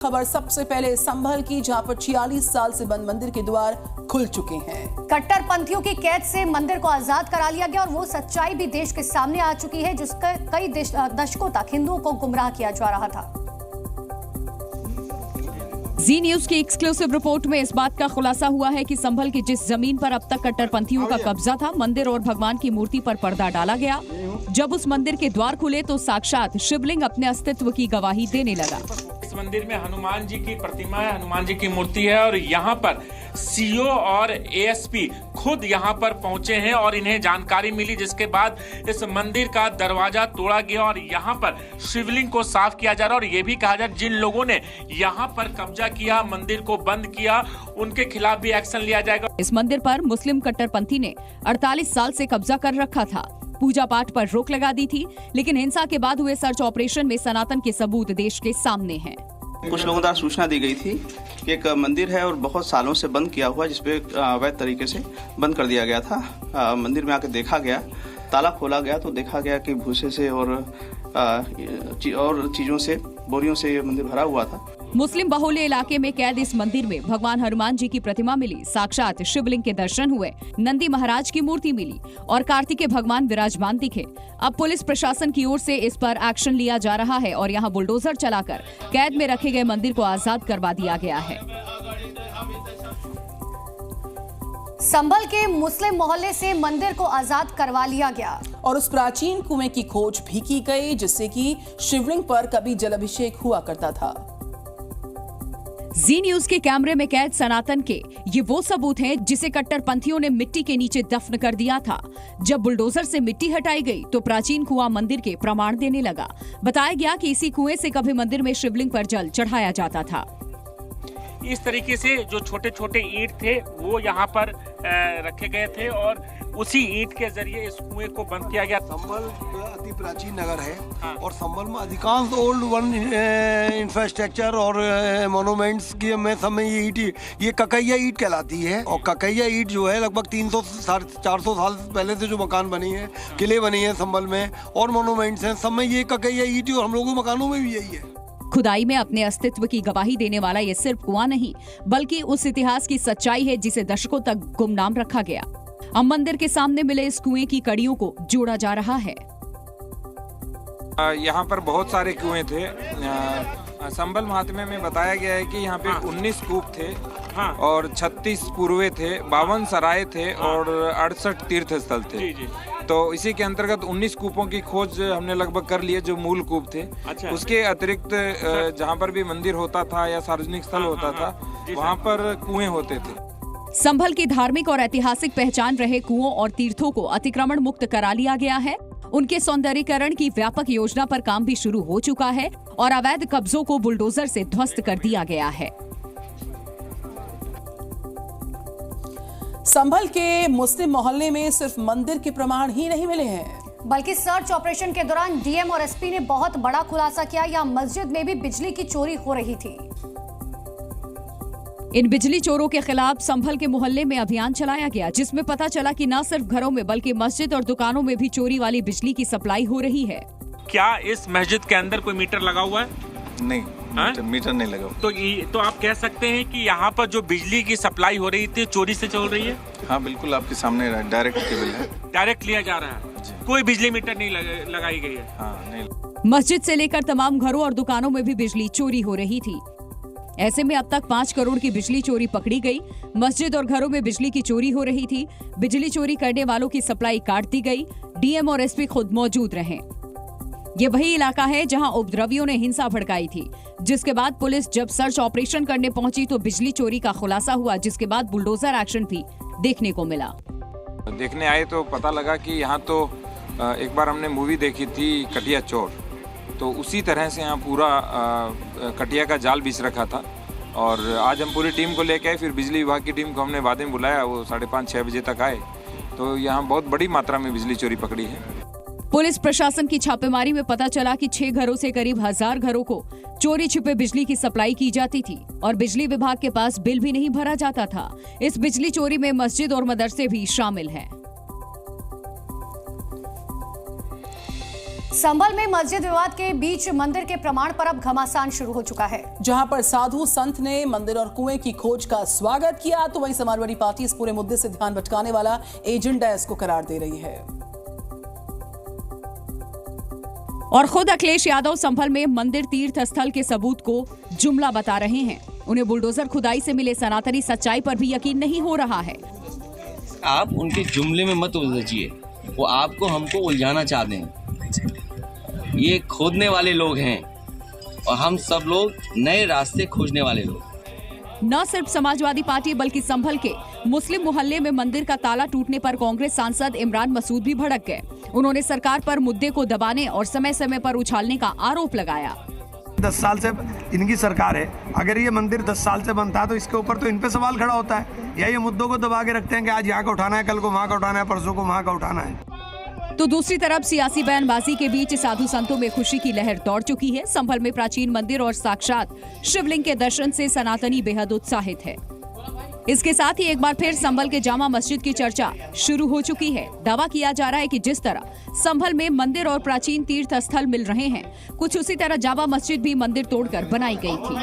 खबर सबसे पहले संभल की, जहां पर 46 साल से बंद मंदिर के द्वार खुल चुके हैं। कट्टरपंथियों की कैद से मंदिर को आजाद करा लिया गया और वो सच्चाई भी देश के सामने आ चुकी है, जिसका कई दशकों तक हिंदुओं को गुमराह किया जा रहा था। जी न्यूज की एक्सक्लूसिव रिपोर्ट में इस बात का खुलासा हुआ है कि संभल की जिस जमीन पर अब तक कट्टरपंथियों का कब्जा था, मंदिर और भगवान की मूर्ति पर पर्दा डाला गया। जब उस मंदिर के द्वार खुले तो साक्षात शिवलिंग अपने अस्तित्व की गवाही देने लगा। इस मंदिर में हनुमान जी की प्रतिमा है, हनुमान जी की मूर्ति है और यहाँ पर सीओ और एएसपी खुद यहाँ पर पहुंचे हैं और इन्हें जानकारी मिली, जिसके बाद इस मंदिर का दरवाजा तोड़ा गया और यहाँ पर शिवलिंग को साफ किया जा रहा है। और ये भी कहा जा रहा है जिन लोगों ने यहाँ पर कब्जा किया, मंदिर को बंद किया, उनके खिलाफ भी एक्शन लिया जाएगा। इस मंदिर पर मुस्लिम कट्टरपंथी ने 48 साल से कब्जा कर रखा था। पूजा पाठ पर रोक लगा दी थी, लेकिन हिंसा के बाद हुए सर्च ऑपरेशन में सनातन के सबूत देश के सामने हैं। कुछ लोगों द्वारा सूचना दी गई थी कि एक मंदिर है और बहुत सालों से बंद किया हुआ, जिसपे अवैध तरीके से बंद कर दिया गया था। मंदिर में आकर देखा गया, ताला खोला गया तो देखा गया कि भूसे से और चीजों से, बोरियों से ये मंदिर भरा हुआ था। मुस्लिम बहुल्य इलाके में कैद इस मंदिर में भगवान हनुमान जी की प्रतिमा मिली, साक्षात शिवलिंग के दर्शन हुए, नंदी महाराज की मूर्ति मिली और कार्तिकेय भगवान विराजमान दिखे। अब पुलिस प्रशासन की ओर से इस पर एक्शन लिया जा रहा है और यहाँ बुलडोजर चलाकर कैद में रखे गए मंदिर को आजाद करवा दिया गया है। संभल के मुस्लिम मोहल्ले से मंदिर को आजाद करवा लिया गया और उस प्राचीन कुएं की खोज भी की गई, जिससे कि शिवलिंग पर कभी जलाभिषेक हुआ करता था। जी न्यूज के कैमरे में कैद सनातन के ये वो सबूत हैं जिसे कट्टरपंथियों ने मिट्टी के नीचे दफन कर दिया था। जब बुलडोजर से मिट्टी हटाई गई तो प्राचीन कुआं मंदिर के प्रमाण देने लगा। बताया गया कि इसी कुएं से कभी मंदिर में शिवलिंग पर जल चढ़ाया जाता था। इस तरीके से जो छोटे छोटे ईंट थे वो यहाँ पर रखे गए थे और उसी ईंट के जरिए इस कुएं को बंद किया गया। संभल अति प्राचीन नगर है। हाँ। और संभल में अधिकांश ओल्ड वन इंफ्रास्ट्रक्चर और मोनूमेंट्स की में समय ये ककैया ईंट कहलाती है। और ककैया ईंट जो है लगभग 300-400 साल पहले से जो मकान बनी है, किले बनी है संभल में और मोनूमेंट्स हैं, सब में ये ककैया ईंट और हम लोगों के मकानों में भी यही है। खुदाई में अपने अस्तित्व की गवाही देने वाला ये सिर्फ कुआं नहीं, बल्कि उस इतिहास की सच्चाई है जिसे दशकों तक गुमनाम रखा गया। अब मंदिर के सामने मिले इस कुएं की कड़ियों को जोड़ा जा रहा है। यहाँ पर बहुत सारे कुएं थे। संभल महात्म्य में बताया गया है कि यहाँ पे 19 कूप थे। हाँ। और 36 पूर्वे थे, 52 सराय थे। हाँ। और 68 तीर्थ स्थल थे। जी। तो इसी के अंतर्गत 19 कूपों की खोज हमने लगभग कर ली है, जो मूल कूप थे। अच्छा। उसके अतिरिक्त जहाँ पर भी मंदिर होता था या सार्वजनिक स्थल होता था, वहाँ पर कुएं होते थे। संभल की धार्मिक और ऐतिहासिक पहचान रहे कुओं और तीर्थों को अतिक्रमण मुक्त करा लिया गया है। उनके सौंदर्यीकरण की व्यापक योजना पर काम भी शुरू हो चुका है और अवैध कब्जों को बुलडोजर से ध्वस्त कर दिया गया है। संभल के मुस्लिम मोहल्ले में सिर्फ मंदिर के प्रमाण ही नहीं मिले हैं, बल्कि सर्च ऑपरेशन के दौरान डीएम और एसपी ने बहुत बड़ा खुलासा किया। यहाँ मस्जिद में भी बिजली की चोरी हो रही थी। इन बिजली चोरों के खिलाफ संभल के मोहल्ले में अभियान चलाया गया, जिसमें पता चला कि न सिर्फ घरों में बल्कि मस्जिद और दुकानों में भी चोरी वाली बिजली की सप्लाई हो रही है। क्या इस मस्जिद के अंदर कोई मीटर लगा हुआ है? नहीं, मीटर नहीं लगा। तो आप कह सकते हैं कि यहाँ पर जो बिजली की सप्लाई हो रही थी चोरी से चल रही है? हाँ बिल्कुल, आपके सामने डायरेक्ट केबल है, डायरेक्ट लिया जा रहा है। कोई बिजली मीटर नहीं लगाई गई है। हाँ, नहीं। मस्जिद से लेकर तमाम घरों और दुकानों में भी बिजली चोरी हो रही थी। ऐसे में अब तक 5 करोड़ की बिजली चोरी पकड़ी गई। मस्जिद और घरों में बिजली की चोरी हो रही थी। बिजली चोरी करने वालों की सप्लाई काट दी गई। डीएम और एसपी खुद मौजूद रहे। ये वही इलाका है जहां उपद्रवियों ने हिंसा भड़काई थी, जिसके बाद पुलिस जब सर्च ऑपरेशन करने पहुंची तो बिजली चोरी का खुलासा हुआ, जिसके बाद बुलडोजर एक्शन भी देखने को मिला। देखने आए तो पता लगा कि यहाँ तो एक बार हमने मूवी देखी थी कटिया चोर, तो उसी तरह से यहाँ पूरा कटिया का जाल बिछ रखा था। और आज हम पूरी टीम को लेके आए, फिर बिजली विभाग की टीम को हमने बाद में बुलाया, वो 5:30-6 बजे तक आए, तो यहाँ बहुत बड़ी मात्रा में बिजली चोरी पकड़ी है। पुलिस प्रशासन की छापेमारी में पता चला कि 6 घरों से करीब 1000 घरों को चोरी छिपे बिजली की सप्लाई की जाती थी और बिजली विभाग के पास बिल भी नहीं भरा जाता था। इस बिजली चोरी में मस्जिद और मदरसे भी शामिल हैं। संभल में मस्जिद विवाद के बीच मंदिर के प्रमाण पर अब घमासान शुरू हो चुका है। जहां पर साधु संत ने मंदिर और कुएं की खोज का स्वागत किया, तो वहीं समाजवादी पार्टी इस पूरे मुद्दे से ध्यान भटकाने वाला एजेंडा इसको करार दे रही है। और खुद अखिलेश यादव संभल में मंदिर तीर्थ स्थल के सबूत को जुमला बता रहे हैं। उन्हें बुलडोजर खुदाई से मिले सनातनी सच्चाई पर भी यकीन नहीं हो रहा है। आप उनके जुमले में मत उलझिए, वो आपको हमको उलझाना चाहते हैं। ये खोदने वाले लोग हैं और हम सब लोग नए रास्ते खोजने वाले लोग। न सिर्फ समाजवादी पार्टी बल्कि संभल के मुस्लिम मोहल्ले में मंदिर का ताला टूटने पर कांग्रेस सांसद इमरान मसूद भी भड़क गए। उन्होंने सरकार पर मुद्दे को दबाने और समय समय पर उछालने का आरोप लगाया। 10 साल से इनकी सरकार है, अगर ये मंदिर 10 साल से बनता है तो इसके ऊपर तो इन पे सवाल खड़ा होता है, या ये मुद्दों को दबा के रखते हैं कि आज यहाँ का उठाना है, कल को वहाँ का उठाना है, परसों को वहाँ का उठाना है। तो दूसरी तरफ सियासी बयानबाजी के बीच साधु संतों में खुशी की लहर दौड़ चुकी है। संभल में प्राचीन मंदिर और साक्षात शिवलिंग के दर्शन से सनातनी बेहद उत्साहित है। इसके साथ ही एक बार फिर संभल के जामा मस्जिद की चर्चा शुरू हो चुकी है। दावा किया जा रहा है कि जिस तरह संभल में मंदिर और प्राचीन तीर्थ स्थल मिल रहे हैं, कुछ उसी तरह जामा मस्जिद भी मंदिर तोड़कर बनाई गई थी।